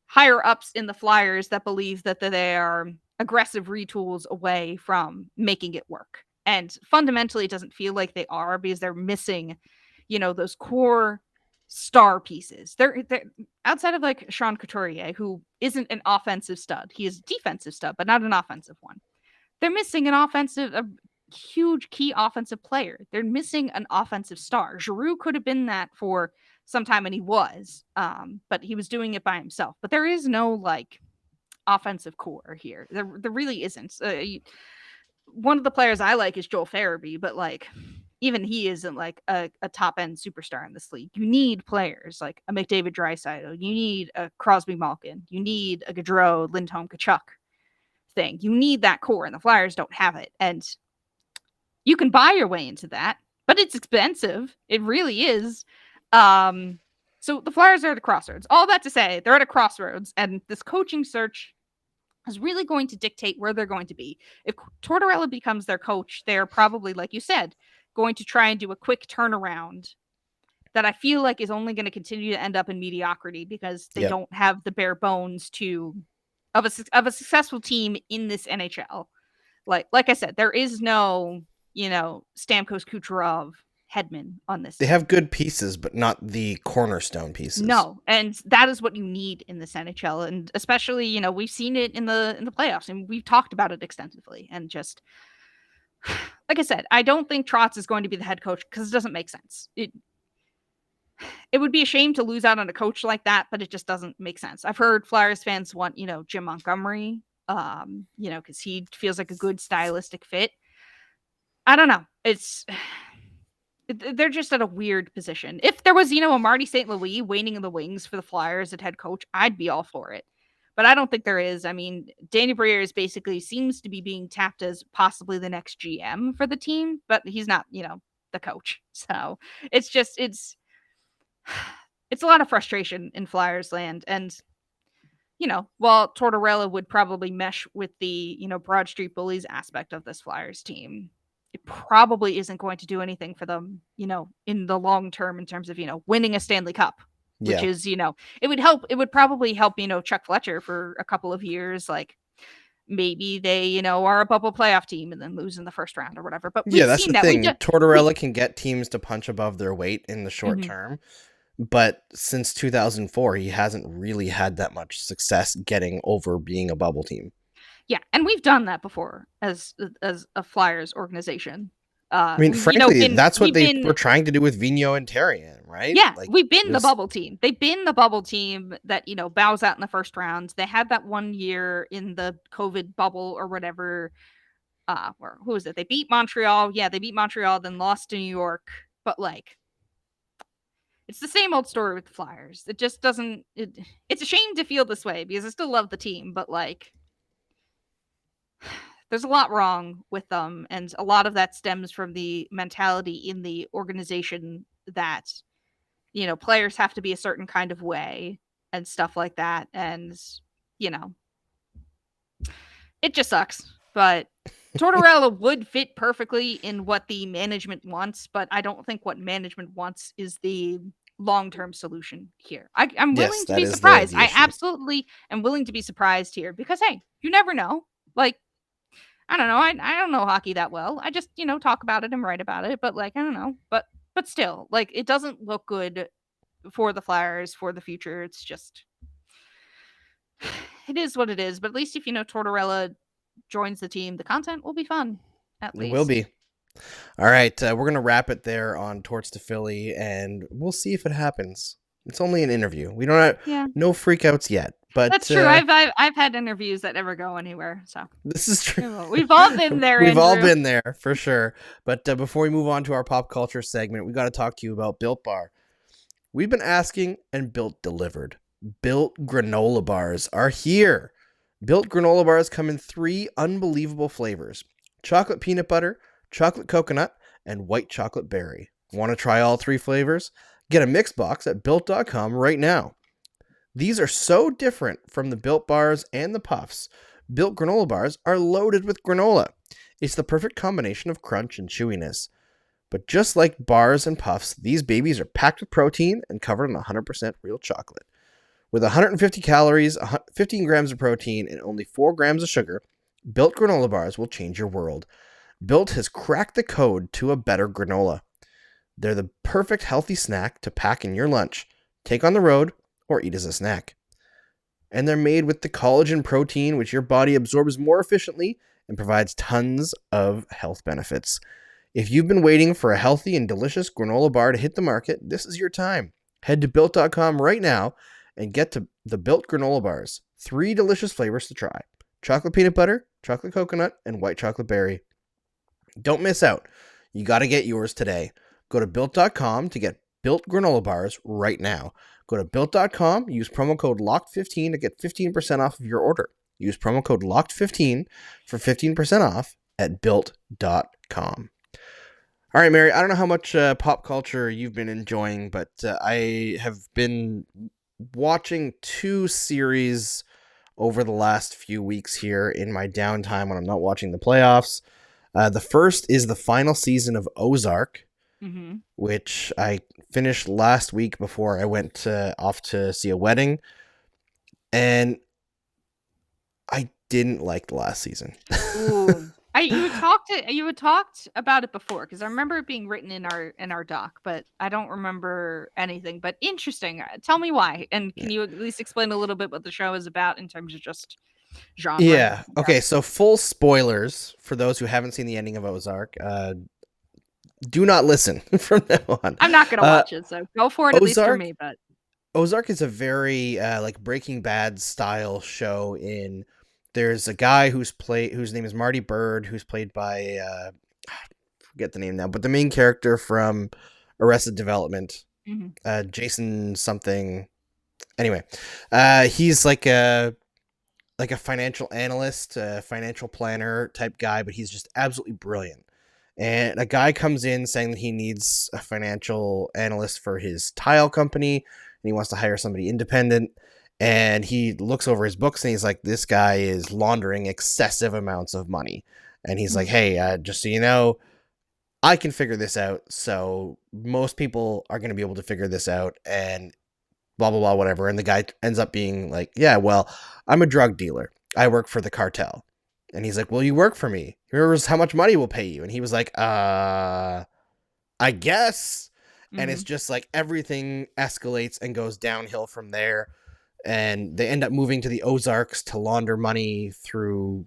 higher ups in the Flyers that believe that they are aggressive retools away from making it work. And fundamentally, it doesn't feel like they are because they're missing, those core star pieces. They're outside of like Sean Couturier, who isn't an offensive stud. He is a defensive stud, but not an offensive one. They're missing a huge key offensive player. They're missing an offensive star. Giroux could have been that for some time, and he was, but he was doing it by himself. But there is no like offensive core here. There really isn't. One of the players I like is Joel Farabee, but like even he isn't like a top end superstar in this league. You need players like a McDavid Draisaitl. You need a Crosby Malkin. You need a Gaudreau, Lindholm, Kachuk thing. You need that core, and the Flyers don't have it. And you can buy your way into that, but it's expensive. It really is. So the Flyers are at a crossroads. All that to say, they're at a crossroads, and this coaching search is really going to dictate where they're going to be. If Tortorella becomes their coach, they're probably, like you said, going to try and do a quick turnaround that I feel like is only going to continue to end up in mediocrity because they don't have the bare bones of a successful team in this NHL. Like I said, there is no, Stamkos, Kucherov, Hedman on this They team. have good pieces, but not the cornerstone pieces. No, and that is what you need in this NHL, and especially, we've seen it in the playoffs, and we've talked about it extensively. And just like I said, I don't think Trotz is going to be the head coach because it doesn't make sense. It would be a shame to lose out on a coach like that, but it just doesn't make sense. I've heard Flyers fans want, Jim Montgomery, because he feels like a good stylistic fit. I don't know. They're just at a weird position. If there was, a Marty St. Louis waiting in the wings for the Flyers at head coach, I'd be all for it. But I don't think there is. I mean, Danny Briere basically seems to be being tapped as possibly the next GM for the team, but he's not, the coach. So it's a lot of frustration in Flyers land. And, while Tortorella would probably mesh with the, Broad Street Bullies aspect of this Flyers team, it probably isn't going to do anything for them, in the long term in terms of, winning a Stanley Cup, which is, it would probably help, Chuck Fletcher for a couple of years. Like maybe they, are a bubble playoff team and then lose in the first round or whatever. But that's the thing. Tortorella can get teams to punch above their weight in the short term. But since 2004, he hasn't really had that much success getting over being a bubble team. Yeah, and we've done that before as a Flyers organization. I mean, frankly, that's what they were trying to do with Vigneault and Therrien, right? Yeah, we've been the bubble team. They've been the bubble team that, bows out in the first round. They had that one year in the COVID bubble or whatever. Who was it? They beat Montreal. Yeah, they beat Montreal, then lost to New York. But, it's the same old story with the Flyers. It just doesn't... It's a shame to feel this way because I still love the team, but, there's a lot wrong with them, and a lot of that stems from the mentality in the organization that, players have to be a certain kind of way and stuff like that. And, it just sucks. But Tortorella would fit perfectly in what the management wants, but I don't think what management wants is the long-term solution here. I'm willing to be surprised. I absolutely am willing to be surprised here because, hey, you never know. I don't know. I don't know hockey that well. I just, talk about it and write about it. But I don't know. But still, it doesn't look good for the Flyers for the future. It's just, it is what it is. But at least if, Tortorella joins the team, the content will be fun. At least. It will be. All right. We're going to wrap it there on Torts to Philly, and we'll see if it happens. It's only an interview. We don't have no freakouts yet. But that's true. I've had interviews that never go anywhere. So this is true. We've all been there. We've all been there for sure. But before we move on to our pop culture segment, we got to talk to you about Built Bar. We've been asking, and Built delivered. Built granola bars are here. Built granola bars come in 3 unbelievable flavors: chocolate peanut butter, chocolate coconut, and white chocolate berry. Want to try all 3 flavors? Get a mix box at Built.com right now. These are so different from the Built bars and the Puffs. Built granola bars are loaded with granola. It's the perfect combination of crunch and chewiness. But just like bars and Puffs, these babies are packed with protein and covered in 100% real chocolate. With 150 calories, 15 grams of protein, and only 4 grams of sugar, Built granola bars will change your world. Built has cracked the code to a better granola. They're the perfect healthy snack to pack in your lunch, take on the road, or eat as a snack. And they're made with the collagen protein, which your body absorbs more efficiently and provides tons of health benefits. If you've been waiting for a healthy and delicious granola bar to hit the market, this is your time. Head to Built.com right now and get to the Built granola bars. 3 delicious flavors to try: chocolate peanut butter, chocolate coconut, and white chocolate berry. Don't miss out. You got to get yours today. Go to Built.com to get Built granola bars right now. Go to Built.com, use promo code LOCKED15 to get 15% off of your order. Use promo code LOCKED15 for 15% off at Built.com. All right, Mary, I don't know how much pop culture you've been enjoying, but I have been watching 2 series over the last few weeks here in my downtime when I'm not watching the playoffs. The first is the final season of Ozark, which I finished last week before I went off to see a wedding. And I didn't like the last season. Ooh. You had talked about it before, because I remember it being written in our doc, but I don't remember anything. But interesting. Tell me why, and can you at least explain a little bit what the show is about in terms of just genre? Yeah. Okay. So full spoilers for those who haven't seen the ending of Ozark. Do not listen from now on. I'm not gonna watch it, so go for it, at least for Ozark. me. But Ozark is a very like Breaking Bad style show. There's a guy whose name is Marty Bird, who's played by forget the name now, but the main character from Arrested Development, Jason something. Anyway, he's like a financial analyst, financial planner type guy, but he's just absolutely brilliant. And a guy comes in saying that he needs a financial analyst for his tile company, and he wants to hire somebody independent. And he looks over his books and he's like, this guy is laundering excessive amounts of money. And he's like, hey, just so you know, I can figure this out. So most people are going to be able to figure this out, and blah, blah, blah, whatever. And the guy ends up being like, yeah, well, I'm a drug dealer. I work for the cartel. And he's like, well, you work for me. Here's how much money we'll pay you. And he was like, I guess. And it's just like everything escalates and goes downhill from there. And they end up moving to the Ozarks to launder money through,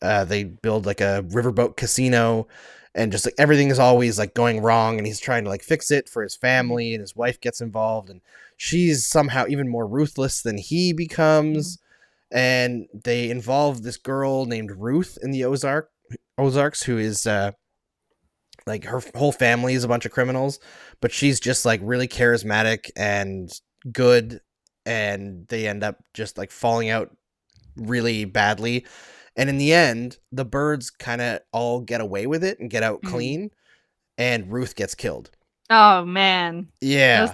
they build like a riverboat casino, and just like everything is always like going wrong, and he's trying to like fix it for his family, and his wife gets involved, and she's somehow even more ruthless than he becomes. And they involve this girl named Ruth in the Ozarks, who is like her whole family is a bunch of criminals, but she's just like really charismatic and good, and they end up just like falling out really badly. And in the end, the birds kind of all get away with it and get out clean, and Ruth gets killed. Oh man. Yeah. As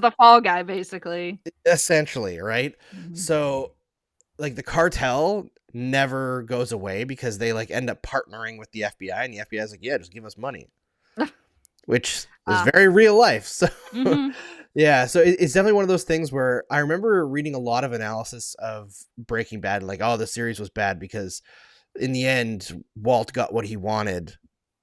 the fall guy, basically. Essentially, right? So like the cartel never goes away because they like end up partnering with the FBI, and the FBI is like, yeah, just give us money. Which is very real life. So yeah, so it's definitely one of those things where I remember reading a lot of analysis of Breaking Bad, like, oh, the series was bad because in the end, Walt got what he wanted.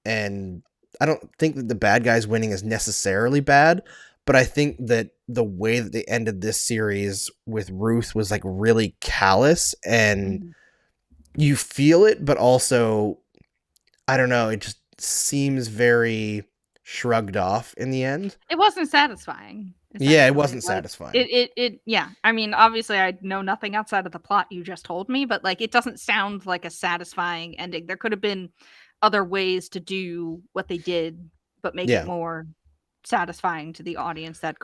And I don't think that the bad guys winning is necessarily bad, but I think that the way that they ended this series with Ruth was like really callous, and you feel it, but also, I don't know, it just seems very shrugged off in the end. It wasn't satisfying. Yeah, it wasn't satisfying. Yeah. I mean, obviously I know nothing outside of the plot you just told me, but like it doesn't sound like a satisfying ending. There could have been other ways to do what they did, but make it more satisfying to the audience that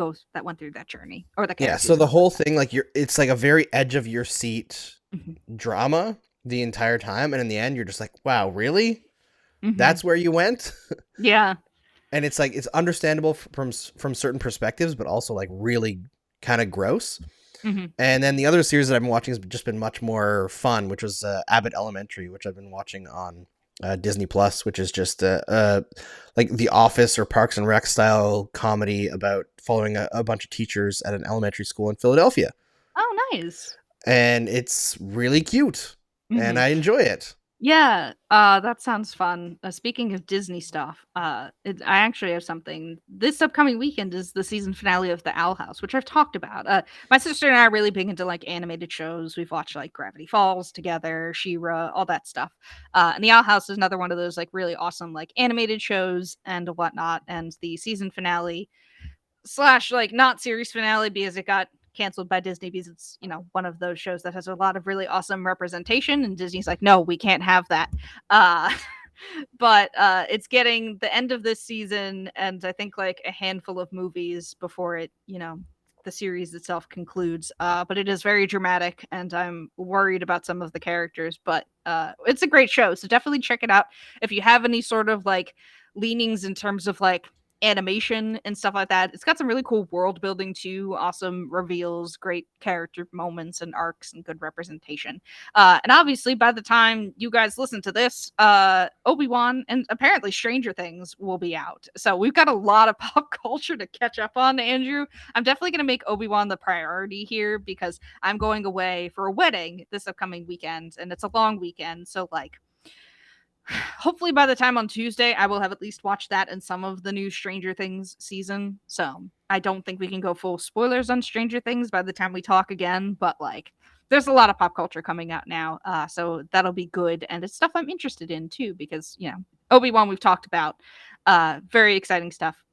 went through that journey, or the characters. Yeah, so the whole thing, like, it's like a very edge of your seat drama the entire time, and in the end you're just like, wow, really? That's where you went? Yeah. And it's like, it's understandable from certain perspectives, but also like really kind of gross. And then the other series that I've been watching has just been much more fun, which was Abbott Elementary, which I've been watching on Disney Plus, which is just like The Office or Parks and Rec style comedy about following a bunch of teachers at an elementary school in Philadelphia. Oh, nice. And it's really cute, and I enjoy it. Yeah, that sounds fun. Speaking of Disney stuff, I actually have something. This upcoming weekend is the season finale of The Owl House, which I've talked about. My sister and I are really big into like animated shows. We've watched like Gravity Falls together, She-Ra, all that stuff. And The Owl House is another one of those like really awesome like animated shows and whatnot. And the season finale / like not series finale, because it got canceled by Disney, because it's, you know, one of those shows that has a lot of really awesome representation, and Disney's like, no, we can't have that. But it's getting the end of this season, and I think like a handful of movies before it, you know, the series itself concludes. But it is very dramatic, and I'm worried about some of the characters, but it's a great show, so definitely check it out if you have any sort of like leanings in terms of like animation and stuff like that. It's got some really cool world building too, awesome reveals, great character moments and arcs, and good representation. And obviously by the time you guys listen to this, Obi-Wan and apparently Stranger Things will be out. So we've got a lot of pop culture to catch up on, Andrew. I'm definitely going to make Obi-Wan the priority here, because I'm going away for a wedding this upcoming weekend, and it's a long weekend. So like, hopefully by the time on Tuesday, I will have at least watched that and some of the new Stranger Things season. So I don't think we can go full spoilers on Stranger Things by the time we talk again, but like there's a lot of pop culture coming out now. So that'll be good. And it's stuff I'm interested in too, because, Obi-Wan we've talked about. Very exciting stuff.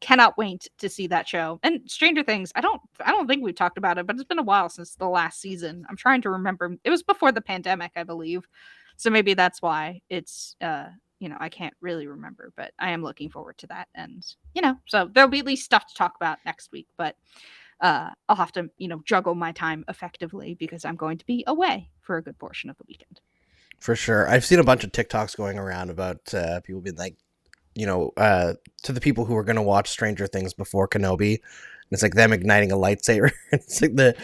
Cannot wait to see that show. And Stranger Things, I don't think we've talked about it, but it's been a while since the last season. I'm trying to remember. It was before the pandemic, I believe. So maybe that's why it's I can't really remember, but I am looking forward to that. And so there'll be at least stuff to talk about next week, but I'll have to juggle my time effectively because I'm going to be away for a good portion of the weekend. For sure. I've seen a bunch of TikToks going around about people being like, to the people who are going to watch Stranger Things before Kenobi. And it's like them igniting a lightsaber. It's like the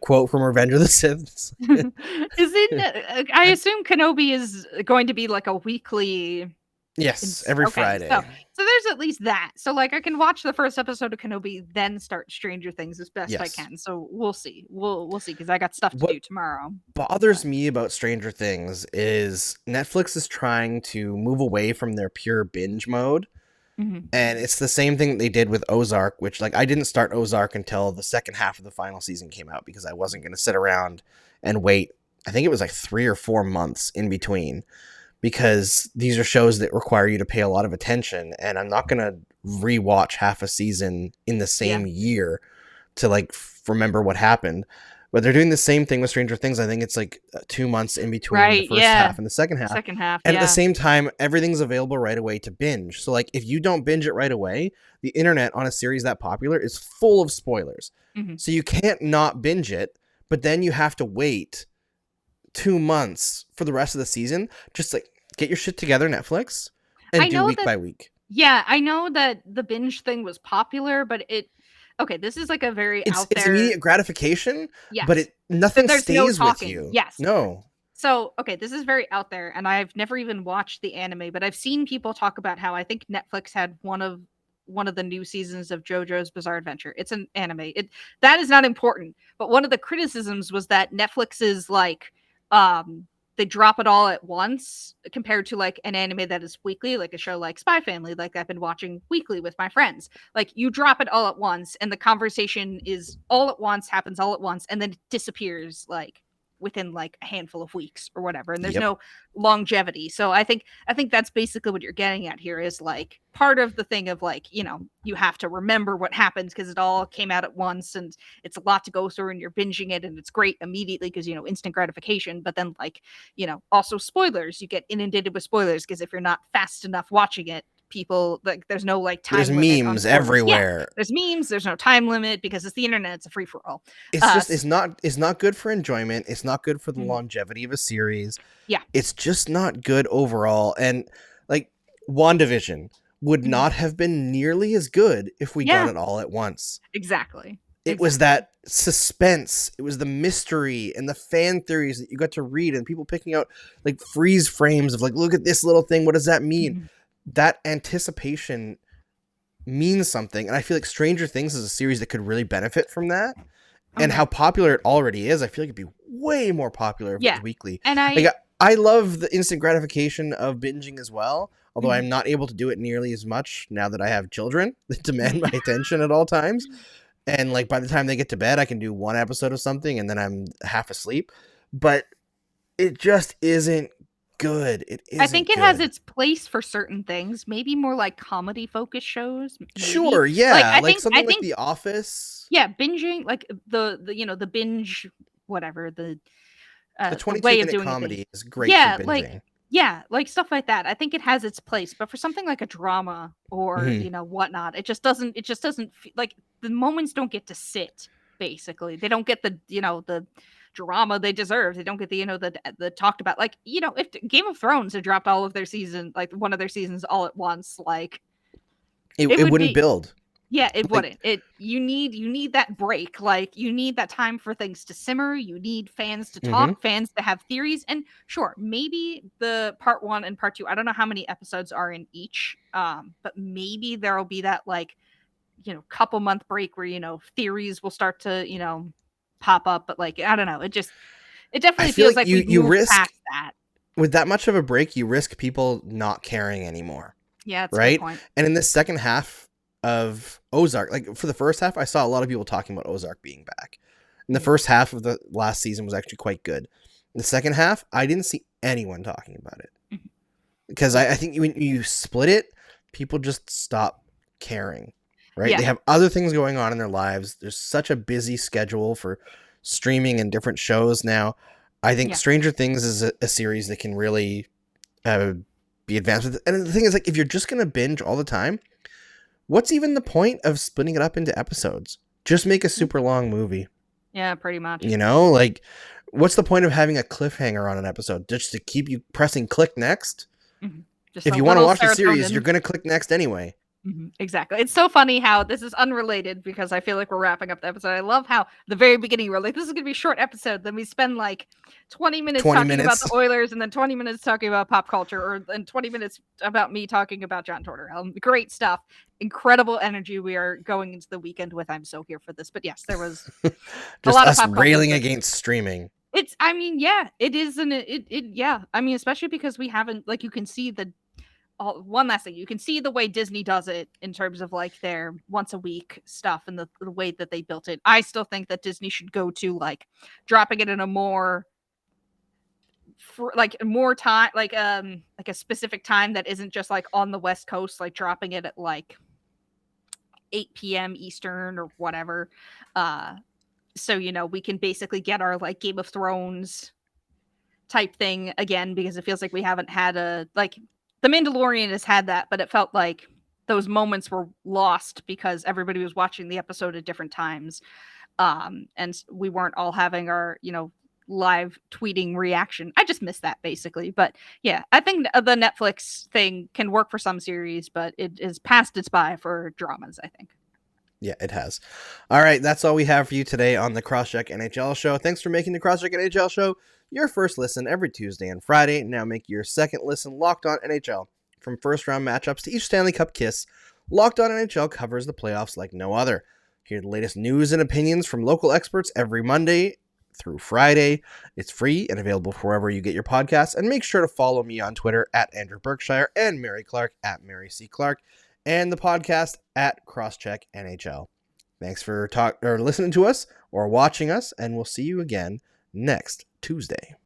quote from Revenge of the Sith. Is it? I assume Kenobi is going to be like a weekly. Yes, every Friday. So there's at least that. So like I can watch the first episode of Kenobi, then start Stranger Things as best I can. So we'll see. We'll see because I got stuff to do tomorrow. Bothers me about Stranger Things is Netflix is trying to move away from their pure binge mode. Mm-hmm. And it's the same thing they did with Ozark, which like I didn't start Ozark until the second half of the final season came out because I wasn't going to sit around and wait. I think it was like 3 or 4 months in between. Because these are shows that require you to pay a lot of attention, and I'm not going to rewatch half a season in the same year to like remember what happened. But they're doing the same thing with Stranger Things. I think it's like 2 months in between the first half and the second half. And at the same time, everything's available right away to binge. So like if you don't binge it right away, the internet on a series that popular is full of spoilers. Mm-hmm. So you can't not binge it, but then you have to wait 2 months for the rest of the season. Just like get your shit together, Netflix, and do week by week. Yeah, I know that the binge thing was popular, but this is like a very out there. It's immediate gratification, but nothing stays with you. Yes. No. So, this is very out there, and I've never even watched the anime, but I've seen people talk about how I think Netflix had one of the new seasons of JoJo's Bizarre Adventure. It's an anime. That is not important, but one of the criticisms was that Netflix is like they drop it all at once compared to like an anime that is weekly, like a show like Spy Family, like I've been watching weekly with my friends. Like you drop it all at once and the conversation is all at once, happens all at once, and then it disappears like within like a handful of weeks or whatever. And there's no longevity. So I think that's basically what you're getting at here is like part of the thing of like, you have to remember what happens because it all came out at once and it's a lot to go through and you're binging it and it's great immediately because, instant gratification. But then like, also spoilers, you get inundated with spoilers because if you're not fast enough watching it, people like there's no like time limit. There's memes everywhere. There's memes, there's no time limit because it's the internet, it's a free-for-all. It's not good for enjoyment, it's not good for the longevity of a series. It's just not good overall. And like WandaVision would not have been nearly as good if we got it all at once. Exactly. It was that suspense, it was the mystery and the fan theories that you got to read and people picking out like freeze frames of like, look at this little thing, what does that mean? That anticipation means something. And I feel like Stranger Things is a series that could really benefit from that. And how popular it already is, I feel like it'd be way more popular if it was weekly. And I love the instant gratification of binging as well, although I'm not able to do it nearly as much now that I have children that demand my attention at all times. And like by the time they get to bed, I can do one episode of something and then I'm half asleep. But it just isn't good. I think it has its place for certain things, maybe more like comedy focused shows. Maybe. Sure, yeah, like something like The Office. Yeah, binging like the binge whatever the 22-minute comedy is great for binging. Like stuff like that. I think it has its place, but for something like a drama or whatnot, it just doesn't like the moments don't get to sit. Basically, they don't get the the drama they deserve. They don't get the talked about, like, if Game of Thrones had dropped all of their season, like one of their seasons all at once, like it wouldn't build. Yeah, it wouldn't. You need that break. Like you need that time for things to simmer. You need fans to talk, fans to have theories. And sure, maybe the part 1 and part 2, I don't know how many episodes are in each, but maybe there'll be that like couple month break where theories will start to pop up, but like I don't know, it definitely feels like you risk past that. with that much of a break, you risk people not caring anymore. Yeah, that's a right? good point. And in the second half of Ozark, like for the first half, I saw a lot of people talking about Ozark being back. And the first half of the last season was actually quite good. The second half, I didn't see anyone talking about it. Because I think when you split it, people just stop caring, right? Yeah. They have other things going on in their lives. There's such a busy schedule for streaming and different shows now. I think Stranger Things is a series that can really be advanced with. And the thing is, like, if you're just going to binge all the time, what's even the point of splitting it up into episodes? Just make a super long movie. Yeah, pretty much. You know, like, what's the point of having a cliffhanger on an episode? Just to keep you pressing click next? Just if you want to watch the series, you're going to click next anyway. Exactly. It's so funny how this is unrelated because I feel like we're wrapping up the episode. I love how the very beginning we're like, this is going to be a short episode. Then we spend like 20 minutes talking about the Oilers and then 20 minutes talking about pop culture or then 20 minutes about me talking about John Tortorella. Great stuff. Incredible energy we are going into the weekend with. I'm so here for this. But yes, there was just a lot us of pop railing culture. against streaming. It's, I mean, yeah, it is. Yeah. I mean, especially because we haven't, like, you can see one last thing, you can see the way Disney does it in terms of like their once a week stuff and the way that they built it. I still think that Disney should go to like dropping it in a more time, like a specific time that isn't just like on the West Coast, like dropping it at like 8 p.m. Eastern or whatever. So, you know, we can basically get our like Game of Thrones type thing again, because it feels like we haven't had The Mandalorian has had that, but it felt like those moments were lost because everybody was watching the episode at different times. And we weren't all having our, you know, live tweeting reaction. I just missed that basically. But yeah, I think the Netflix thing can work for some series, but it is past its by for dramas, I think. Yeah, it has. All right, that's all we have for you today on the Cross-Check NHL Show. Thanks for making the Cross-Check NHL Show your first listen every Tuesday and Friday. Now make your second listen Locked On NHL. From first-round matchups to each Stanley Cup kiss, Locked On NHL covers the playoffs like no other. Hear the latest news and opinions from local experts every Monday through Friday. It's free and available wherever you get your podcasts. And make sure to follow me on Twitter at Andrew Berkshire and Mary Clarke at Mary C. Clarke. And the podcast at Cross-Check NHL. Thanks for listening to us or watching us, and we'll see you again next Tuesday.